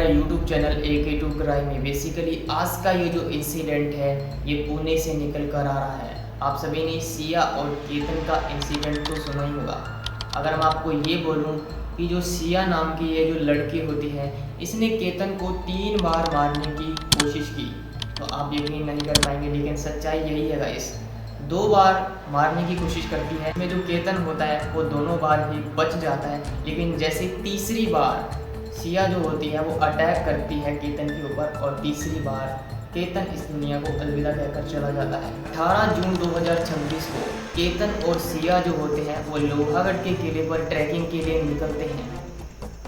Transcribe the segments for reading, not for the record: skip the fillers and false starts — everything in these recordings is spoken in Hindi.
हमारे YouTube चैनल AK2 क्राइम में। बेसिकली आज का ये जो इंसिडेंट है ये पुणे से निकल कर आ रहा है। आप सभी ने सिया और केतन का इंसिडेंट तो सुना ही होगा। अगर मैं आपको ये बोलूँ कि जो सिया नाम की ये जो लड़की होती है इसने केतन को 3 बार मारने की कोशिश की, तो आप यकीन नहीं कर पाएंगे, लेकिन सच्चाई यही है गाइस। 2 बार मारने की कोशिश करती है, में जो केतन होता है वो दोनों बार ही बच जाता है, लेकिन जैसे तीसरी बार सिया जो होती है वो अटैक करती है केतन के ऊपर और तीसरी बार केतन इस दुनिया को अलविदा कहकर चला जाता है। 18 जून 2026 को केतन और सिया जो होते हैं वो लोहागढ़ के किले पर ट्रैकिंग के लिए निकलते हैं।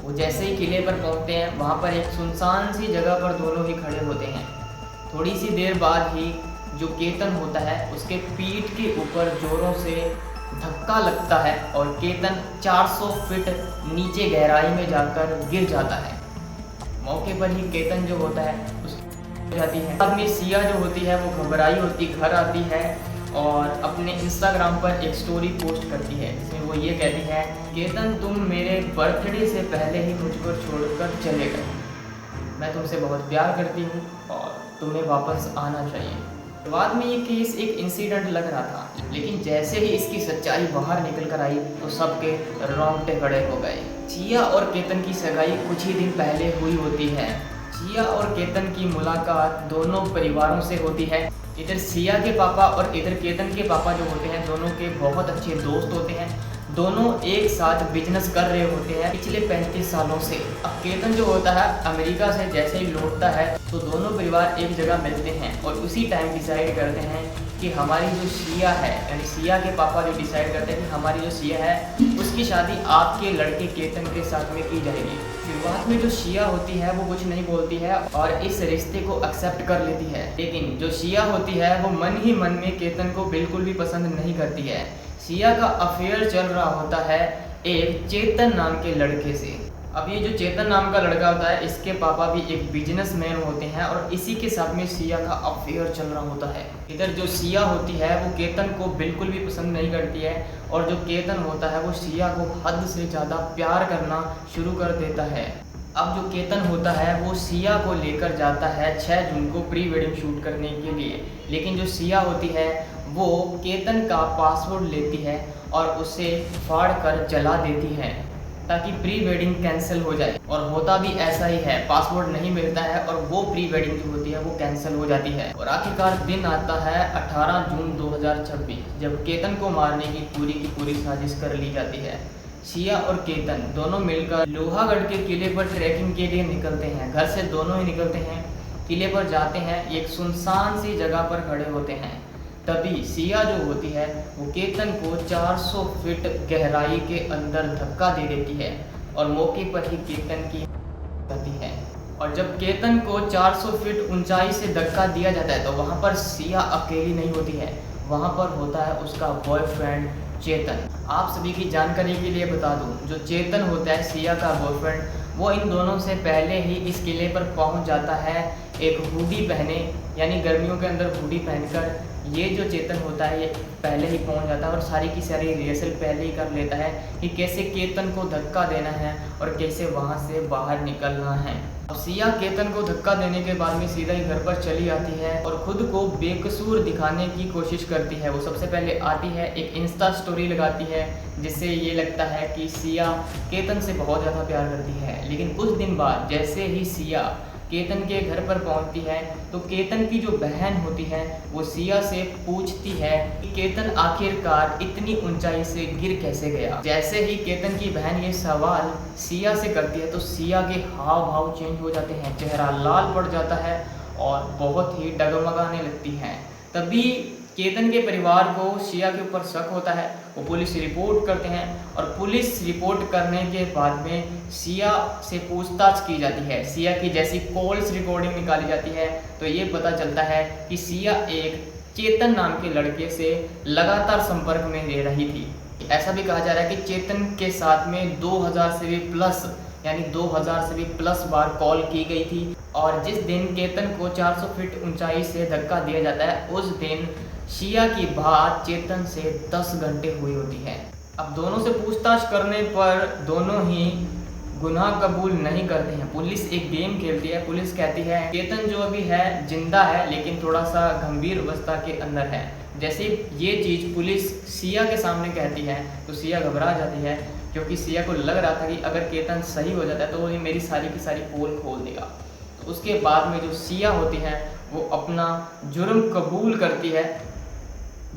वो जैसे ही किले पर पहुंचते हैं वहां पर एक सुनसान सी जगह पर दोनों ही खड़े होते हैं। थोड़ी सी देर बाद ही जो केतन होता है उसके पीठ के ऊपर जोरों से धक्का लगता है और केतन 400 फीट नीचे गहराई में जाकर गिर जाता है। मौके पर ही केतन जो होता है उस जाती है। बाद में सिया जो होती है वो घबराई होती घर आती है और अपने इंस्टाग्राम पर एक स्टोरी पोस्ट करती है जिसमें वो ये कहती है, केतन तुम मेरे बर्थडे से पहले ही मुझको छोड़कर चले गए। मैं तुमसे बहुत प्यार करती हूँ और तुम्हें वापस आना चाहिए। बाद में ये केस एक इंसिडेंट लग रहा था, लेकिन जैसे ही इसकी सच्चाई बाहर निकल कर आई तो सबके रोंगटे खड़े हो गए। सिया और केतन की सगाई कुछ ही दिन पहले हुई होती है। सिया और केतन की मुलाकात दोनों परिवारों से होती है। इधर सिया के पापा और इधर केतन के पापा जो होते हैं दोनों के बहुत अच्छे दोस्त होते हैं। दोनों एक साथ बिजनेस कर रहे होते हैं पिछले 35 सालों से। अब केतन जो होता है अमेरिका से जैसे ही लौटता है तो दोनों परिवार एक जगह मिलते हैं और उसी टाइम डिसाइड करते हैं कि हमारी जो सिया है, यानी सिया के पापा जो डिसाइड करते हैं कि हमारी जो सिया है उसकी शादी आपके लड़के केतन के साथ में की जाएगी। शुरुआत में जो सिया होती है वो कुछ नहीं बोलती है और इस रिश्ते को एक्सेप्ट कर लेती है, लेकिन जो सिया होती है वो मन ही मन में केतन को बिल्कुल भी पसंद नहीं करती है। सिया का अफेयर चल रहा होता है एक चेतन नाम के लड़के से। अब ये जो चेतन नाम का लड़का होता है इसके पापा भी एक बिजनेसमैन होते हैं और इसी के साथ में सिया का अफेयर चल रहा होता है। इधर जो सिया होती है वो केतन को बिल्कुल भी पसंद नहीं करती है और जो केतन होता है वो सिया को हद से ज़्यादा प्यार करना शुरू कर देता है। अब जो केतन होता है वो सिया को लेकर जाता है 6 जून को प्री वेडिंग शूट करने के लिए, लेकिन जो सिया होती है वो केतन का पासपोर्ट लेती है और उसे फाड़ कर जला देती है ताकि प्री वेडिंग कैंसिल हो जाए। और होता भी ऐसा ही है, पासपोर्ट नहीं मिलता है और वो प्री वेडिंग जो होती है वो कैंसिल हो जाती है। और आखिरकार दिन आता है 18 जून 2026 जब केतन को मारने की पूरी साजिश कर ली जाती है। सिया और केतन दोनों मिलकर लोहागढ़ के किले पर ट्रैकिंग के लिए निकलते हैं। घर से दोनों ही निकलते हैं, किले पर जाते हैं, एक सुनसान सी जगह पर खड़े होते हैं। तभी सिया जो होती है वो केतन को 400 फीट गहराई के अंदर धक्का दे देती है और मौके पर ही केतन की जाती है। और जब केतन को 400 फीट ऊंचाई से धक्का दिया जाता है तो वहाँ पर सिया अकेली नहीं होती है, वहाँ पर होता है उसका बॉयफ्रेंड चेतन। आप सभी की जानकारी के लिए बता दूं, जो चेतन होता है सिया का बॉयफ्रेंड, वो इन दोनों से पहले ही इस किले पर पहुंच जाता है एक हुडी पहने, यानी गर्मियों के अंदर हुडी पहनकर। ये जो चेतन होता है ये पहले ही पहुंच जाता है और सारी की सारी रिहर्सल पहले ही कर लेता है कि कैसे केतन को धक्का देना है और कैसे वहां से बाहर निकलना है। अब सिया केतन को धक्का देने के बाद में सीधा ही घर पर चली आती है और खुद को बेकसूर दिखाने की कोशिश करती है। वो सबसे पहले आती है एक इंस्टा स्टोरी लगाती है जिससे ये लगता है कि सिया केतन से बहुत ज़्यादा प्यार करती है। लेकिन कुछ दिन बाद जैसे ही सिया केतन के घर पर पहुंचती है तो केतन की जो बहन होती है वो सिया से पूछती है कि केतन आखिरकार इतनी ऊंचाई से गिर कैसे गया। जैसे ही केतन की बहन ये सवाल सिया से करती है तो सिया के हाव भाव चेंज हो जाते हैं, चेहरा लाल पड़ जाता है और बहुत ही डगमगाने लगती हैं। तभी केतन के परिवार को सिया के ऊपर शक होता है, वो पुलिस रिपोर्ट करते हैं और पुलिस रिपोर्ट करने के बाद में सिया से पूछताछ की जाती है। सिया की जैसी कॉल्स रिकॉर्डिंग निकाली जाती है तो ये पता चलता है कि सिया एक चेतन नाम के लड़के से लगातार संपर्क में रह रही थी। ऐसा भी कहा जा रहा है कि चेतन के साथ में 2000 से भी प्लस, यानी 2000 से भी प्लस बार कॉल की गई थी। और जिस दिन केतन को 400 फीट ऊंचाई से धक्का दिया जाता है उस दिन सिया की बात चेतन से 10 घंटे हुई होती है। अब दोनों से पूछताछ करने पर दोनों ही गुनाह कबूल नहीं करते हैं। पुलिस एक गेम खेलती है। पुलिस कहती है केतन जो अभी है जिंदा है लेकिन थोड़ा सा गंभीर अवस्था के अंदर है। जैसे ये चीज़ पुलिस सिया के सामने कहती है तो सिया घबरा जाती है, क्योंकि सिया को लग रहा था कि अगर केतन सही हो जाता है तो वो मेरी सारी की सारी पोल खोल देगा। तो उसके बाद में जो सिया होती है वो अपना जुर्म कबूल करती है,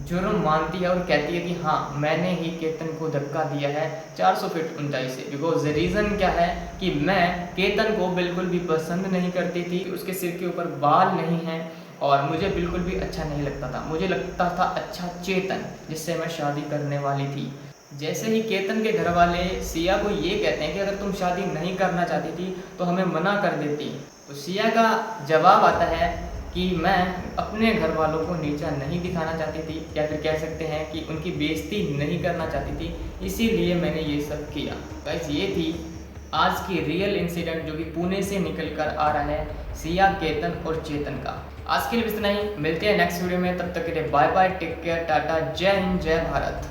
जुर्म मानती है और कहती है कि हाँ मैंने ही केतन को धक्का दिया है 400 फीट ऊंचाई से। बिकॉज रीज़न क्या है कि मैं केतन को बिल्कुल भी पसंद नहीं करती थी, उसके सिर के ऊपर बाल नहीं हैं और मुझे बिल्कुल भी अच्छा नहीं लगता था। मुझे लगता था अच्छा चेतन, जिससे मैं शादी करने वाली थी। जैसे ही केतन के घर वाले सिया को ये कहते हैं कि अगर तुम शादी नहीं करना चाहती थी तो हमें मना कर देती, तो सिया का जवाब आता है कि मैं अपने घर वालों को नीचा नहीं दिखाना चाहती थी, या फिर कह सकते हैं कि उनकी बेइज्जती नहीं करना चाहती थी, इसीलिए मैंने ये सब किया। गाइस ये थी आज की रियल इंसिडेंट जो कि पुणे से निकल कर आ रहा है सिया, केतन और चेतन का। आज के लिए इतना ही, मिलते हैं नेक्स्ट वीडियो में। तब तक के लिए bye bye, take care, tata, जय हिंद, जय भारत।